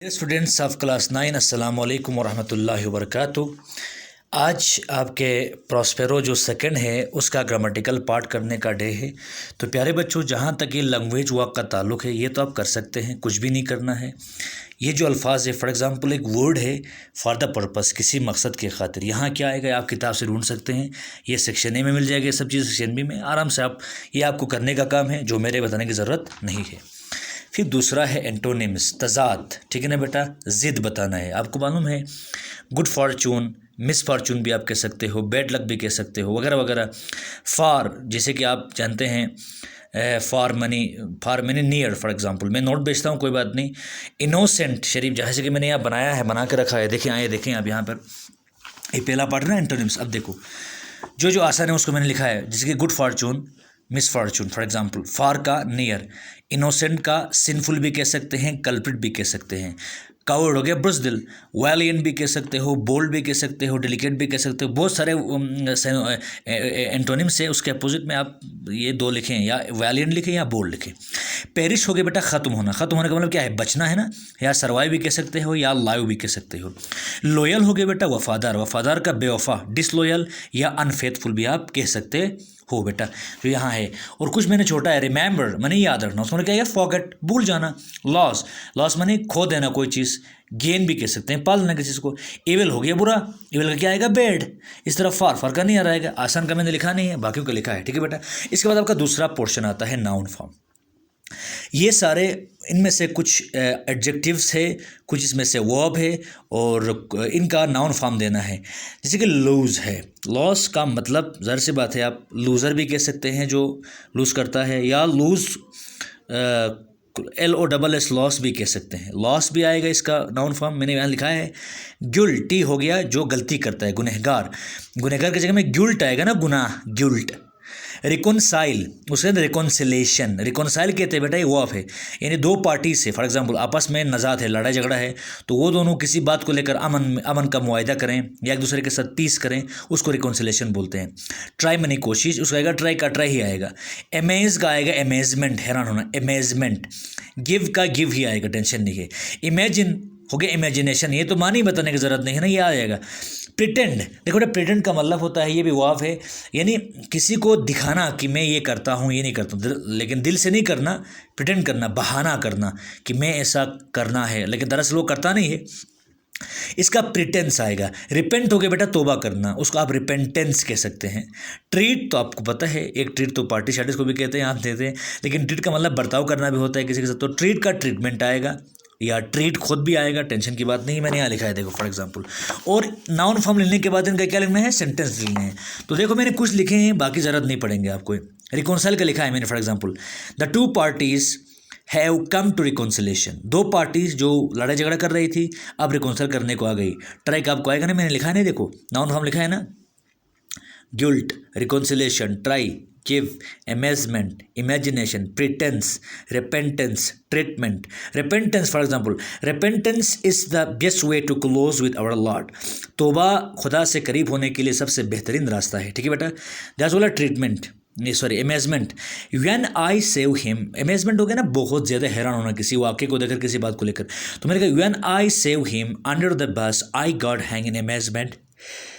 Students of class 9 अस्सलाम वालेकुम वरहमतुल्लाहि वबरकातुहू। आज आपके प्रॉस्पेरो जो सेकंड है उसका ग्रामेटिकल पार्ट करने का डे है। तो प्यारे बच्चों, जहाँ तक ये लैंग्वेज वर्क का ताल्लुक़ है ये तो आप कर सकते हैं, कुछ भी नहीं करना है। ये जो अल्फाज है, फॉर एग्ज़ाम्पल एक वर्ड है फॉर द पर्पस, किसी मकसद के खातिर, यहाँ क्या आएगा आप किताब से ढूंढ सकते हैं। ये सेक्शन ए में मिल जाएगा, ये सब चीज़ सेक्शन बी में आराम से आप ये आपको करने का काम है, जो मेरे बताने की ज़रूरत नहीं है। फिर दूसरा है एंटोनिम्स, तज़ाद, ठीक है ना बेटा, ज़िद बताना है। आपको मालूम है गुड फॉर्चून, मिस फॉर्चून भी आप कह सकते हो, बैड लक भी कह सकते हो, वगैरह वगैरह। फार, जैसे कि आप जानते हैं फार मनी नियर, फॉर एग्जांपल मैं नोट बेचता हूँ, कोई बात नहीं। इनोसेंट, शरीफ, जैसे कि मैंने यहाँ बनाया है, बना के रखा है, देखें आइए देखें आप यहाँ पर। ये पहला पार्ट है ना एंटोनिम्स। अब देखो जो आसान है उसको मैंने लिखा है, जैसे कि good fortune, miss fortune, for example. Far का नियर, इनोसेंट का सिंफुल भी कह सकते हैं, कल्प्रिट भी कह सकते हैं। कावर्ड हो गया बुज़दिल, वैलिएंट भी कह सकते हो, बोल्ड भी कह सकते हो, डेलिकेट भी कह सकते हो। बहुत सारे एंटोनिम्स है, उसके अपोजिट में आप ये दो लिखें, या वैलिएंट लिखें या बोल्ड लिखें। पेरिश हो गया बेटा ख़त्म होना, ख़त्म होने का मतलब क्या है, बचना है ना, या सर्वाइव भी कह सकते हो या लाइव भी कह सकते हो। लॉयल हो गया बेटा वफ़ादार, वफ़ादार का बेवफा, डिसलॉयल या अनफेथफुल भी आप कह सकते हो बेटा, जो यहाँ है। और कुछ मैंने छोटा है, रिमेंबर माने याद रखना, उसमें क्या है, फॉरगेट, भूल जाना। लॉस, लॉस माने खो देना कोई चीज़। गेन भी कह सकते हैं, पाल लेना किसी को। एविल हो गया बुरा, एविल का क्या आएगा, बैड। इस तरह फार का नहीं आ रहेगा, आसान का मैंने लिखा नहीं है, बाकियों का लिखा है, ठीक है बेटा। इसके बाद आपका दूसरा पोर्शन आता है नाउन फॉर्म। ये सारे इनमें से कुछ एडजेक्टिव्स है, कुछ इसमें से वर्ब है, और इनका नाउन फॉर्म देना है। जैसे कि लूज़ है, लॉस का मतलब ज़ाहिर सी बात है आप लूज़र भी कह सकते हैं जो लूज़ करता है, या लूज़ LOSS लॉस भी कह सकते हैं, लॉस भी आएगा इसका नाउन फॉर्म, मैंने यहाँ लिखा है। गिल्टी हो गया जो गलती करता है, गुनहगार, गुनहगार की जगह में गिल्ट आएगा ना, गुनाह, गिल्ट। रिकॉन्साइल, उसके अंदर रिकॉन्सिलेशन, रिकॉन्साइल कहते हैं बेटा, ये वर्ब है, यानी दो पार्टी से, फॉर एग्जांपल आपस में नज़ात है, लड़ाई झगड़ा है, तो वो दोनों किसी बात को लेकर अमन का मुआयदा करें या एक दूसरे के साथ पीस करें, उसको रिकॉन्सिलेशन बोलते हैं। ट्राई मनी कोशिश, उसका आएगा ट्राई का ट्राई ही आएगा। अमेज का आएगा अमेजमेंट, हैरान होना, अमेजमेंट। गिव का गिव ही आएगा, टेंशन नहीं है। इमेजिन हो गया इमेजिनेशन, ये तो मानी बताने की ज़रूरत नहीं है ना, ये आ जाएगा। प्रिटेंड, देखो बेटा प्रिटेंड का मतलब होता है, ये भी वाव है, यानी किसी को दिखाना कि मैं ये करता हूँ, ये नहीं करता हूँ, लेकिन दिल से नहीं करना, प्रिटेंड करना, बहाना करना कि मैं ऐसा करना है, लेकिन दरअसल वो करता नहीं है, इसका प्रिटेंस आएगा। रिपेंट हो गया बेटा तोबा करना, उसको आप रिपेंटेंस कह सकते हैं। ट्रीट तो आपको पता है, एक ट्रीट तो पार्टी शार्टी को भी कहते हैं, आप देते हैं, लेकिन ट्रीट का मतलब बर्ताव करना भी होता है किसी के साथ, तो ट्रीट का ट्रीटमेंट आएगा, या ट्रीट खुद भी आएगा, टेंशन की बात नहीं, मैंने यहाँ लिखा है देखो फॉर एग्जांपल। और नाउन फॉर्म लिखने के बाद इनका क्या लिखना है, सेंटेंस लिखने हैं। तो देखो मैंने कुछ लिखे हैं, बाकी ज़रूरत नहीं पड़ेंगे आपको। रिकॉन्साइल का लिखा है मैंने, for example the two parties have come to reconciliation, दो पार्टीज जो लड़ाई झगड़ा कर रही थी अब रिकॉन्साइल करने को आ गई। ट्राई का आपको आएगा ना, मैंने लिखा है ना, देखो नाउन फॉर्म लिखा है ना, guilt, reconciliation, try, give, amazement, imagination, pretense, repentance, treatment. Repentance, for example, repentance is the best way to close with our Lord. तौबा खुदा से करीब होने के लिए सबसे बेहतरीन रास्ता है, ठीक है बेटा। दैट्स वाला ट्रीटमेंट, नहीं sorry amazement. When I save him, amazement हो गया ना, बहुत ज़्यादा हैरान होना किसी वाक्य को देखकर, किसी बात को लेकर। तो मैंने कहा when I save him under the bus I got hang in amazement